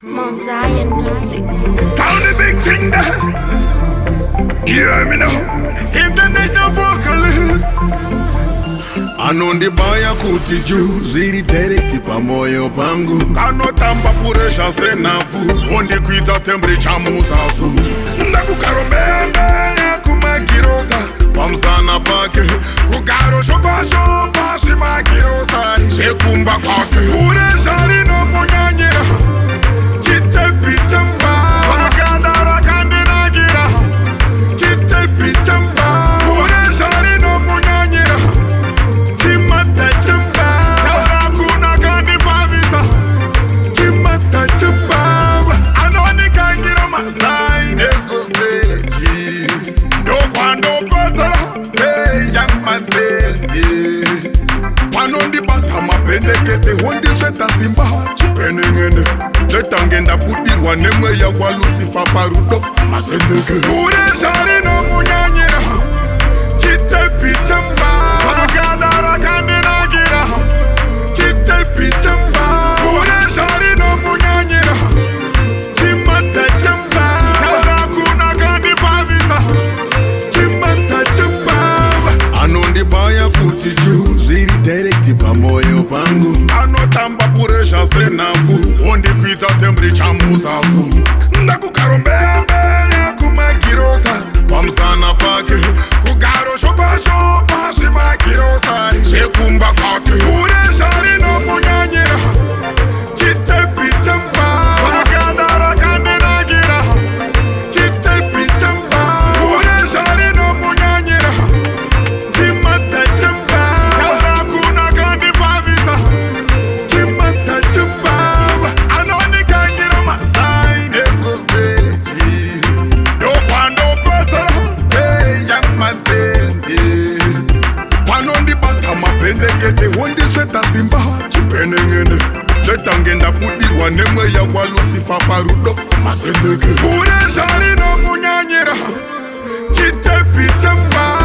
Mount Zion Music. Found the big thing there. You hear me now? International vocalist. Anondibaya kuti juu ziri direct pa moyo pangu. Kanotamba puresha senafu ondikuita temperature musasu. Ndakukarombea mbea kumagirosa pamsana pake kugaro shoba shoba shimagirosa shekumba kwake puresha rino munyanyira chite pichamba wakandara kandinagira chite pichamba puresha rino munyanyira chimata chamba tarakuna kandipavisa chimata chamba anoni kangira mazai nesoseji ndokwando kotara yamantende wanondibata mapendekete hondisweta simba chipenengene letangenda budirwa nemwe yakwa Lucifer parudo masendeke uresari no munyanyira chite pichamba wakandara kandinagira chite pichamba uresari no munyanyira chimata chamba tarakuna kandipavisa chimata chamba anondibaya kuti juu ziri direct pa moyo pangu anotamba puresha senafu ondikuita temperature musasu ndakukarombea mbea kumagirosa pamsana pake kugaro shoba shoba shimagirosa shekumba kwake puresha rino munyanyira chite pichamba wakandara kandinagira chite pichamba puresha rino munyanyira chimata chamba tarakuna kandipavisa chimata chamba anoni kangira mazai nesoseji ndokwando kotara yamantende wanondibata mapendekete hondisweta simba chipenengene letangenda budirwa nemwe yakwa Lucifer parudo masendeke puresha rino munyanyira chite pichamba